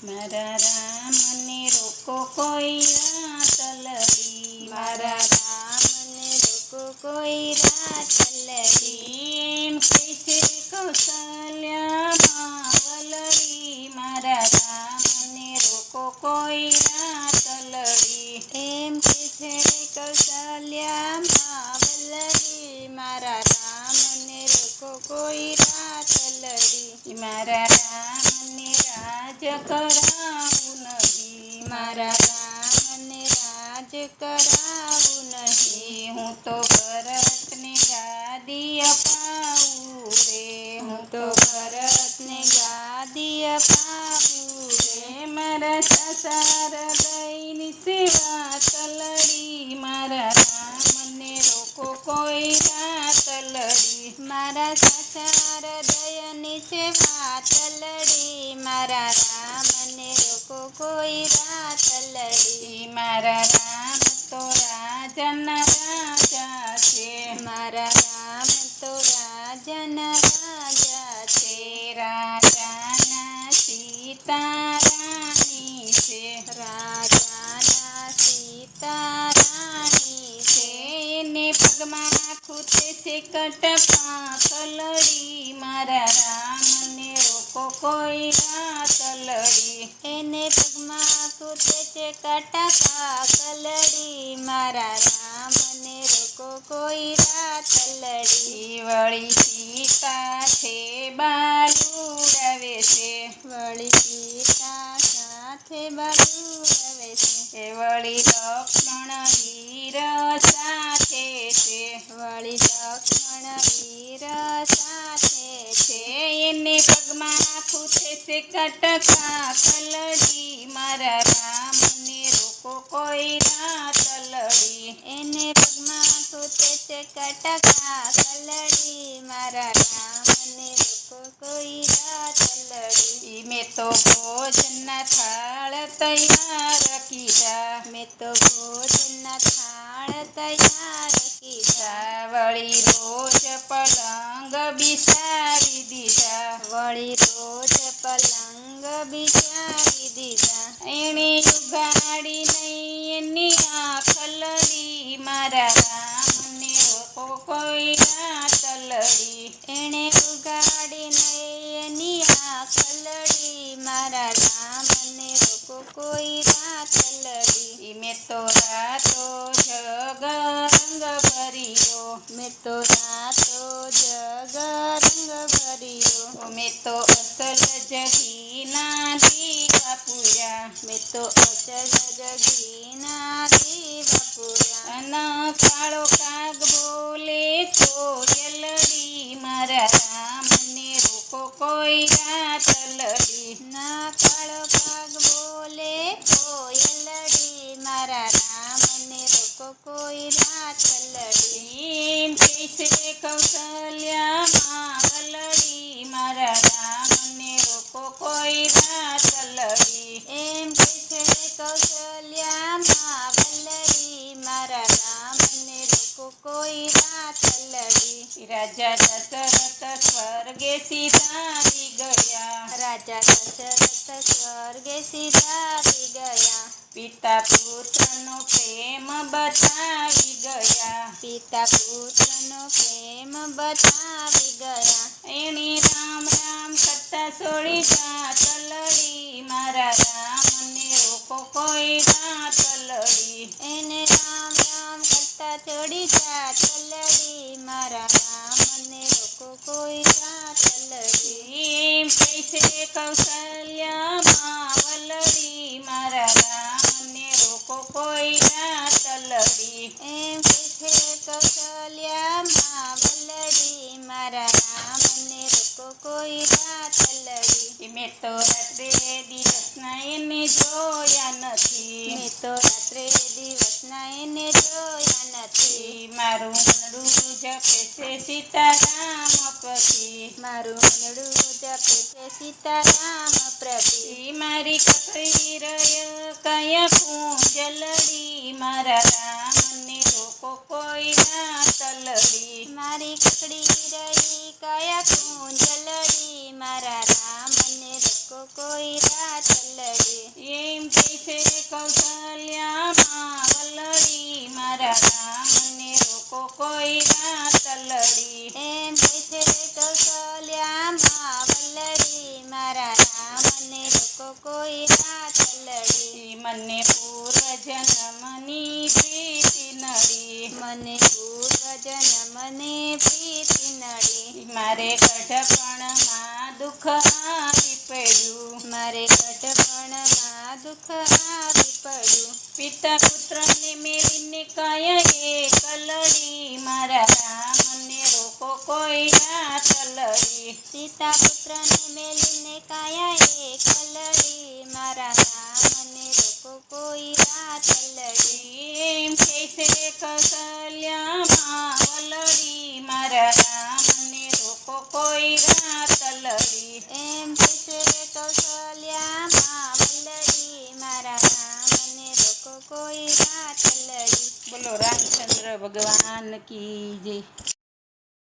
મારા રામને રોકો કોઈ રાતલડી, મારા રામને રોકો કોઈ રાતલડી. એમ કહે છે કૌશલ્યા વલડી, મારા રામને રોકો કોઈ રાતલડી. એમ કે છે કૌશલ્યા વલ્લભી, મારા રામને રોકો કોઈ રાતલડી. મારા રામને રાજ કરાવું નહીં, મારા રામને રાજ કરાવું નહીં. હું તો ભરતને ગાદી અપાવું રે, હું તો ભરતને ગાદી અપાવું રે. મારા સાસાર દઈની સેવા તલડી, મારા રામને રોકો કોઈ રાતલડી. મારા સાસાર દયની સેવા તલડી, મારા રામને રોકો કોઈ રાતલડી. મારા રામ તો રાજાના રાજા છે, મારા રામ તો રાજાના રાજા છે. રાજાના સીતા રાણી છે, રાજાના સીતા રાણી છે. એને પગમાં ખૂટે છે કટપા કલડી, મારા રામને રોકો કોઈ રાતલડી. એને પગમાં ખૂટે છે કટકા કલડી, મારા રામને રોકો કોઈ રાતલડી. વળી સીતા છે બાલુડાવે છે, વળી સીતા સાથે બાલુડાવે છે. વળી લક્ષ્મણ વીર સાથે છે, વળી લક્ષ્મણ વીર સાથે છે. એને પગમાં ખૂટે છે કટકા કલડી, મારા રામને રોકો કોઈ રાતલડી. એને પગમાં ખૂટે છે કટકા કલડી, મારા રામને રોકો કોઈ રાતલડી. મેં તો ભોજનના થાળ તૈયાર કીધા, મેં તો ભોજનના થાળ તૈયાર કીધા. વળી રોજ પલંગ બિસારી દીધા, વળી રોજ પલંગ બિછાવી દીધા. એણે ઉગાડી નહીં એની આખલડી, મારા રામને રોકો કોઈ રાતલડી. એણે ઉગાડી નહીં એની આખલડી, મારા રામને રોકો કોઈ રાતલડી. મેં તો રાતો જગ રંગ ભર્યો, મેં તો રાતો જગ રંગ ભર્યો. મેં તો અસલ જગીના દીવા પૂર્યા, મેં તો અચલ જગીના દીવા પૂર્યા. અન કાળો કાગ બોલે કોયલડી, મારા રામને રોકો કોઈ રાતલડી. ના કાળો કાગ બોલે કોયલડી, મારા રામને રોકો કોઈ રાતલડી. એમ કહે છે કૌશલ્યા વલડી, મારા રામને રોકો કોઈ રાતલડી. એમ કે છે કૌશલ્યા વલ્લભી, મારા રામને રોકો કોઈ રાતલડી. રાજા દશરથ સ્વર્ગે સીધાવી ગયા, રાજા દશરથ સ્વર્ગે સીધાવી ગયા. પિતા પુત્રનો પ્રેમ બતાવી ગયા, પિતા પુત્રનો પ્રેમ બતાવી ગયા. એણે રામ રામ કરતા છોડી રાતલડી, મારા રામને રોકો કોઈ રાતલડી. એને રામ રામ કરતા છોડી રાતલડી, મારા રામને રોકો કોઈ રાતલડી. એમ કહે છે કૌશલ્યા વલડી, મારા રામને રોકો કોઈ રાતલડી. એમ કે છે કૌશલ્યા વલ્લભી, મારા રામને રોકો કોઈ રાતલડી. મેં તો રાત્રે દિવસના એને જોયા નથી, મેં તો રાત્રે દિવસના એને જોયા નથી. મારું મનડું જપે છે સીતારામ પ્રતિ, મારું મનડું જપે છે સીતારામ પ્રતિ. મારી કકડી રય કયા કુંજલડી, મારા રામને રોકો કોઈ રાતલડી. મારી કકડી રહી કયા કુંજલડી, મારા રામને રોકો કોઈ રાતલડી. કૌશલ્યામાં વલડી મારા રામને રોકો કોઈ રાત લડી. એમ કહે છે કૌશલ્યામાં વલ્લરી મારા રામને રોકો કોઈ રાત લડી. મને પૂર્વજન્મની પ્રીતિ નડી. મને પૂર્વજન્મની પ્રીતિ નડી. મારે કઢપણમાં દુઃખ આવી પડ્યું. મારે કટપણમાં દુઃખ આવી પડ્યું. પિતા પુત્રને મેલીને કાયા એક લડી મારા રામને રોકો કોઈ રાત લડી. પિતા પુત્રને મેલીને કાયા એક લડી મારા રામને રોકો કોઈ રાત લડી. એમ કૈસે કૌશલ્યામાં વલડી મારા રામને રોકો કોઈ રાત લડી. એમ કહે છે કૌશલ્યામાં વલ્લરી મારા રામને રોકો કોઈ રાત લડી. બોલો રામચંદ્ર ભગવાન કી જય.